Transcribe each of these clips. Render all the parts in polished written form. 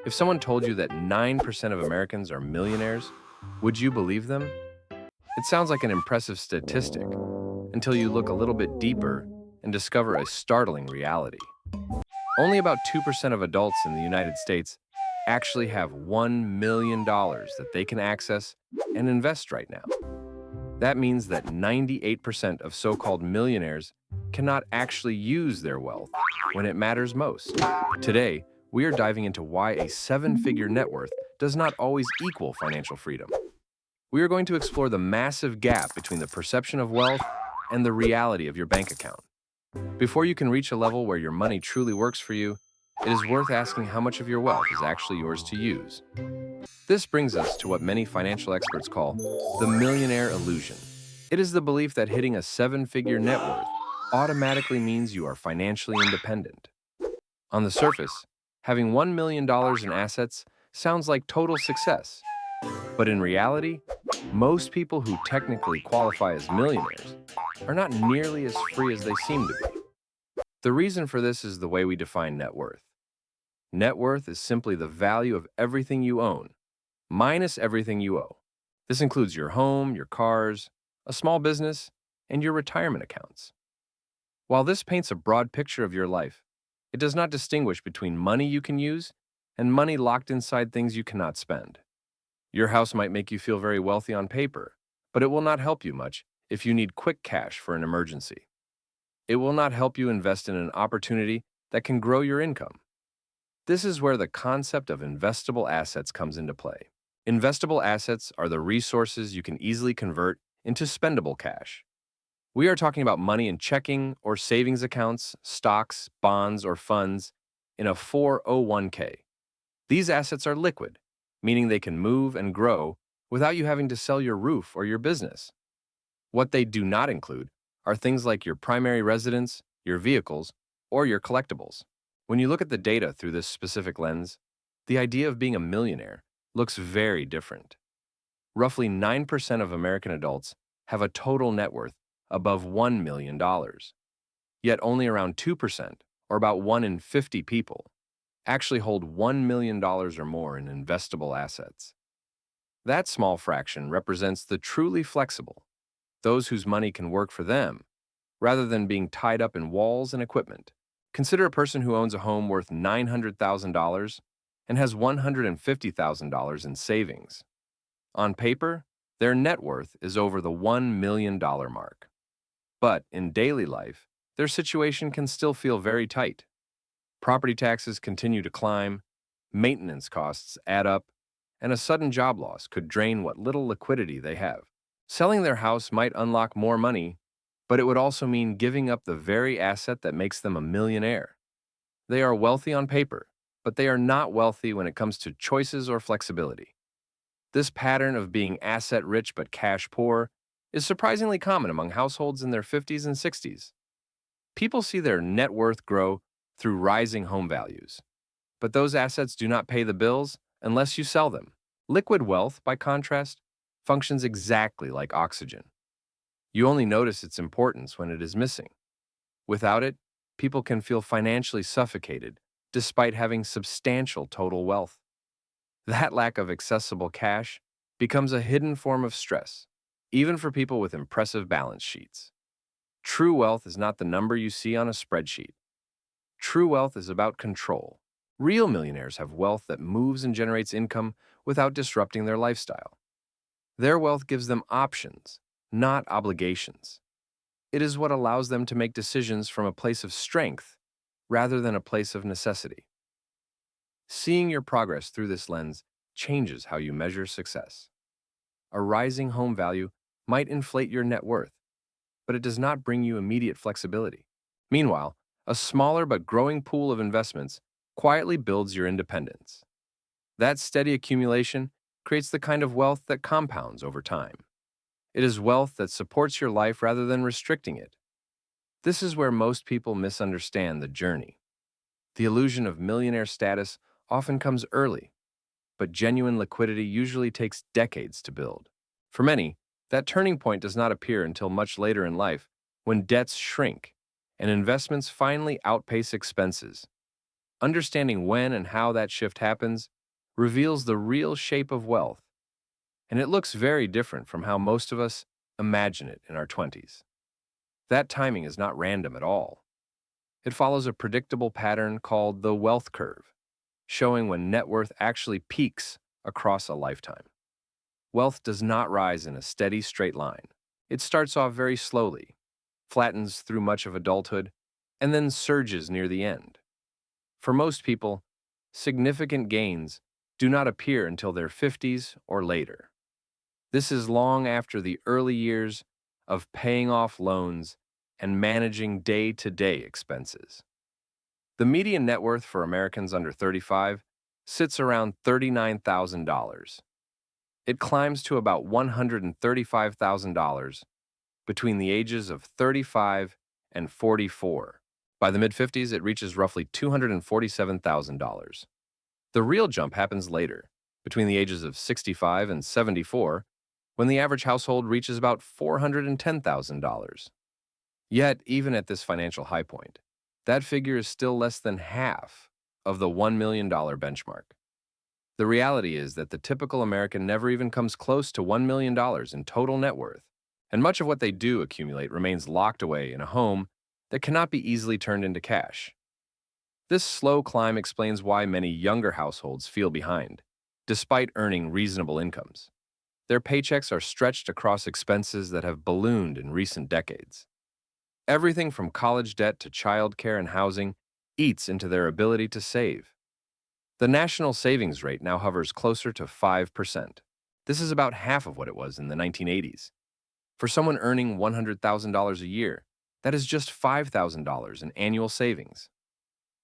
If someone told you that 9% of Americans are millionaires, would you believe them? It sounds like an impressive statistic until you look a little bit deeper and discover a startling reality. Only about 2% of adults in the United States actually have $1 million that they can access and invest right now. That means that 98% of so-called millionaires cannot actually use their wealth when it matters most. Today, we are diving into why a seven-figure net worth does not always equal financial freedom. We are going to explore the massive gap between the perception of wealth and the reality of your bank account. Before you can reach a level where your money truly works for you, it is worth asking how much of your wealth is actually yours to use. This brings us to what many financial experts call the millionaire illusion. It is the belief that hitting a seven-figure net worth automatically means you are financially independent. On the surface, having $1 million in assets sounds like total success. But in reality, most people who technically qualify as millionaires are not nearly as free as they seem to be. The reason for this is the way we define net worth. Net worth is simply the value of everything you own, minus everything you owe. This includes your home, your cars, a small business, and your retirement accounts. While this paints a broad picture of your life, it does not distinguish between money you can use and money locked inside things you cannot spend. Your house might make you feel very wealthy on paper, but it will not help you much if you need quick cash for an emergency. It will not help you invest in an opportunity that can grow your income. This is where the concept of investable assets comes into play. Investable assets are the resources you can easily convert into spendable cash. We are talking about money in checking or savings accounts, stocks, bonds, or funds in a 401k. These assets are liquid, meaning they can move and grow without you having to sell your roof or your business. What they do not include are things like your primary residence, your vehicles, or your collectibles. When you look at the data through this specific lens, the idea of being a millionaire looks very different. Roughly 9% of American adults have a total net worth above $1 million. Yet only around 2%, or about 1 in 50 people, actually hold $1 million or more in investable assets. That small fraction represents the truly flexible, those whose money can work for them, rather than being tied up in walls and equipment. Consider a person who owns a home worth $900,000 and has $150,000 in savings. On paper, their net worth is over the $1 million mark. But in daily life, their situation can still feel very tight. Property taxes continue to climb, maintenance costs add up, and a sudden job loss could drain what little liquidity they have. Selling their house might unlock more money, but it would also mean giving up the very asset that makes them a millionaire. They are wealthy on paper, but they are not wealthy when it comes to choices or flexibility. This pattern of being asset-rich but cash-poor is surprisingly common among households in their 50s and 60s. People see their net worth grow through rising home values, but those assets do not pay the bills unless you sell them. Liquid wealth, by contrast, functions exactly like oxygen. You only notice its importance when it is missing. Without it, people can feel financially suffocated despite having substantial total wealth. That lack of accessible cash becomes a hidden form of stress, even for people with impressive balance sheets. True wealth is not the number you see on a spreadsheet. True wealth is about control. Real millionaires have wealth that moves and generates income without disrupting their lifestyle. Their wealth gives them options, not obligations. It is what allows them to make decisions from a place of strength rather than a place of necessity. Seeing your progress through this lens changes how you measure success. A rising home value might inflate your net worth, but it does not bring you immediate flexibility. Meanwhile, a smaller but growing pool of investments quietly builds your independence. That steady accumulation creates the kind of wealth that compounds over time. It is wealth that supports your life rather than restricting it. This is where most people misunderstand the journey. The illusion of millionaire status often comes early, but genuine liquidity usually takes decades to build. For many, that turning point does not appear until much later in life, when debts shrink and investments finally outpace expenses. Understanding when and how that shift happens reveals the real shape of wealth, and it looks very different from how most of us imagine it in our 20s. That timing is not random at all. It follows a predictable pattern called the wealth curve, showing when net worth actually peaks across a lifetime. Wealth does not rise in a steady straight line. It starts off very slowly, flattens through much of adulthood, and then surges near the end. For most people, significant gains do not appear until their 50s or later. This is long after the early years of paying off loans and managing day-to-day expenses. The median net worth for Americans under 35 sits around $39,000. It climbs to about $135,000 between the ages of 35 and 44. By the mid-50s, it reaches roughly $247,000. The real jump happens later, between the ages of 65 and 74, when the average household reaches about $410,000. Yet, even at this financial high point, that figure is still less than half of the $1 million benchmark. The reality is that the typical American never even comes close to $1 million in total net worth, and much of what they do accumulate remains locked away in a home that cannot be easily turned into cash. This slow climb explains why many younger households feel behind, despite earning reasonable incomes. Their paychecks are stretched across expenses that have ballooned in recent decades. Everything from college debt to childcare and housing eats into their ability to save. The national savings rate now hovers closer to 5%. This is about half of what it was in the 1980s. For someone earning $100,000 a year, that is just $5,000 in annual savings.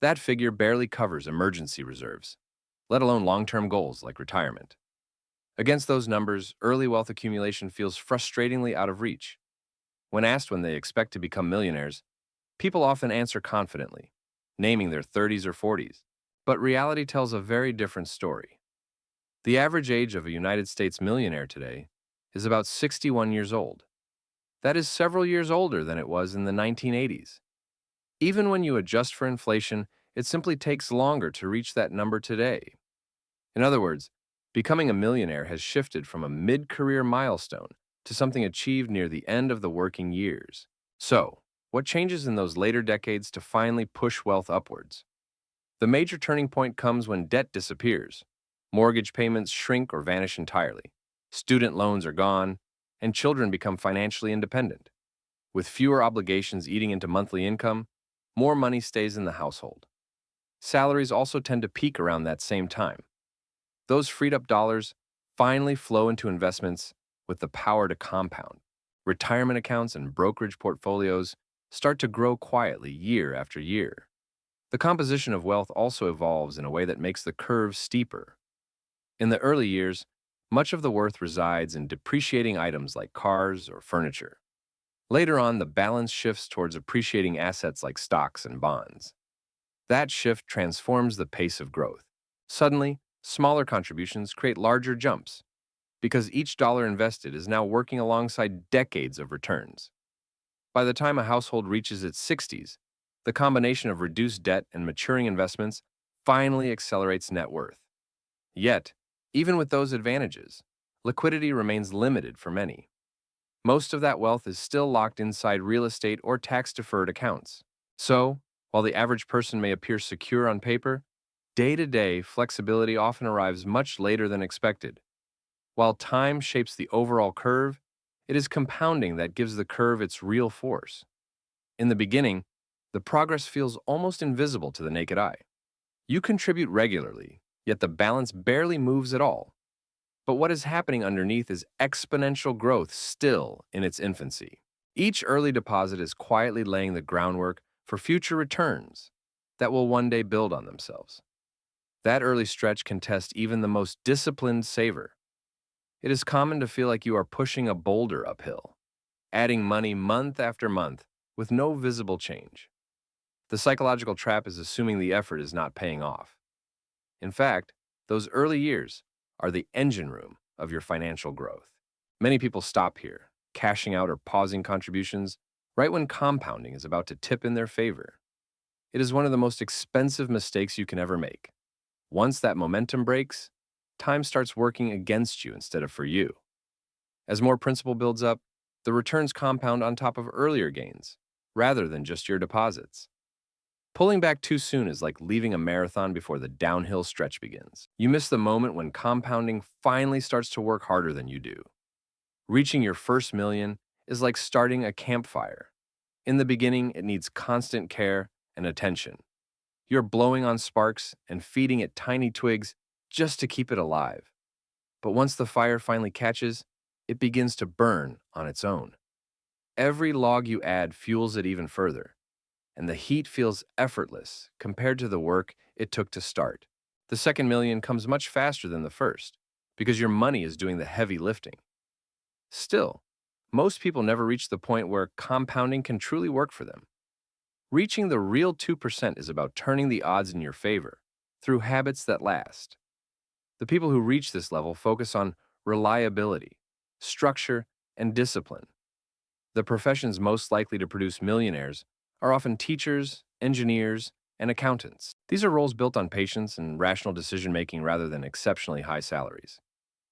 That figure barely covers emergency reserves, let alone long-term goals like retirement. Against those numbers, early wealth accumulation feels frustratingly out of reach. When asked when they expect to become millionaires, people often answer confidently, naming their 30s or 40s. But reality tells a very different story. The average age of a United States millionaire today is about 61 years old. That is several years older than it was in the 1980s. Even when you adjust for inflation, it simply takes longer to reach that number today. In other words, becoming a millionaire has shifted from a mid-career milestone to something achieved near the end of the working years. So, what changes in those later decades to finally push wealth upwards? The major turning point comes when debt disappears. Mortgage payments shrink or vanish entirely. Student loans are gone, and children become financially independent. With fewer obligations eating into monthly income, more money stays in the household. Salaries also tend to peak around that same time. Those freed up dollars finally flow into investments with the power to compound. Retirement accounts and brokerage portfolios start to grow quietly year after year. The composition of wealth also evolves in a way that makes the curve steeper. In the early years, much of the worth resides in depreciating items like cars or furniture. Later on, the balance shifts towards appreciating assets like stocks and bonds. That shift transforms the pace of growth. Suddenly, smaller contributions create larger jumps, because each dollar invested is now working alongside decades of returns. By the time a household reaches its 60s, the combination of reduced debt and maturing investments finally accelerates net worth. Yet, even with those advantages, liquidity remains limited for many. Most of that wealth is still locked inside real estate or tax-deferred accounts. So, while the average person may appear secure on paper, day-to-day flexibility often arrives much later than expected. While time shapes the overall curve, it is compounding that gives the curve its real force. In the beginning, the progress feels almost invisible to the naked eye. You contribute regularly, yet the balance barely moves at all. But what is happening underneath is exponential growth still in its infancy. Each early deposit is quietly laying the groundwork for future returns that will one day build on themselves. That early stretch can test even the most disciplined saver. It is common to feel like you are pushing a boulder uphill, adding money month after month with no visible change. The psychological trap is assuming the effort is not paying off. In fact, those early years are the engine room of your financial growth. Many people stop here, cashing out or pausing contributions right when compounding is about to tip in their favor. It is one of the most expensive mistakes you can ever make. Once that momentum breaks, time starts working against you instead of for you. As more principal builds up, the returns compound on top of earlier gains, rather than just your deposits. Pulling back too soon is like leaving a marathon before the downhill stretch begins. You miss the moment when compounding finally starts to work harder than you do. Reaching your first million is like starting a campfire. In the beginning, it needs constant care and attention. You're blowing on sparks and feeding it tiny twigs just to keep it alive. But once the fire finally catches, it begins to burn on its own. Every log you add fuels it even further, and the heat feels effortless compared to the work it took to start. The second million comes much faster than the first, because your money is doing the heavy lifting. Still, most people never reach the point where compounding can truly work for them. Reaching the real 2% is about turning the odds in your favor through habits that last. The people who reach this level focus on reliability, structure, and discipline. The professions most likely to produce millionaires are often teachers, engineers, and accountants. These are roles built on patience and rational decision-making rather than exceptionally high salaries.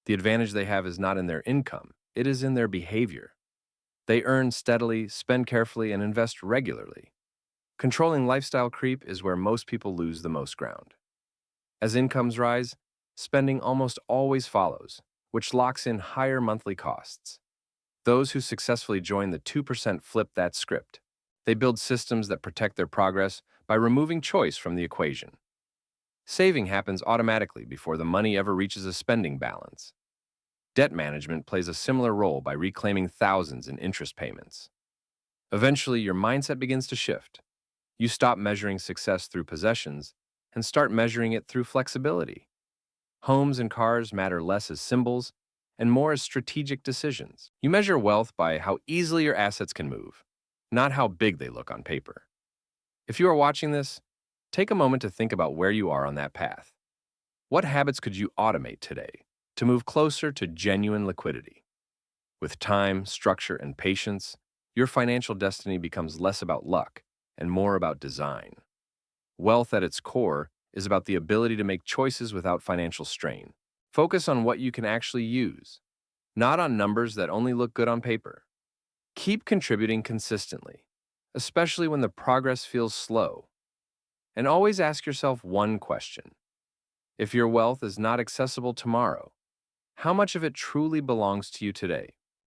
The advantage they have is not in their income, it is in their behavior. They earn steadily, spend carefully, and invest regularly. Controlling lifestyle creep is where most people lose the most ground. As incomes rise, spending almost always follows, which locks in higher monthly costs. Those who successfully join the 2% flip that script. They build systems that protect their progress by removing choice from the equation. Saving happens automatically before the money ever reaches a spending balance. Debt management plays a similar role by reclaiming thousands in interest payments. Eventually, your mindset begins to shift. You stop measuring success through possessions and start measuring it through flexibility. Homes and cars matter less as symbols and more as strategic decisions. You measure wealth by how easily your assets can move, not how big they look on paper. If you are watching this, take a moment to think about where you are on that path. What habits could you automate today to move closer to genuine liquidity? With time, structure, and patience, your financial destiny becomes less about luck and more about design. Wealth at its core is about the ability to make choices without financial strain. Focus on what you can actually use, not on numbers that only look good on paper. Keep contributing consistently, especially when the progress feels slow. And always ask yourself one question. If your wealth is not accessible tomorrow, how much of it truly belongs to you today?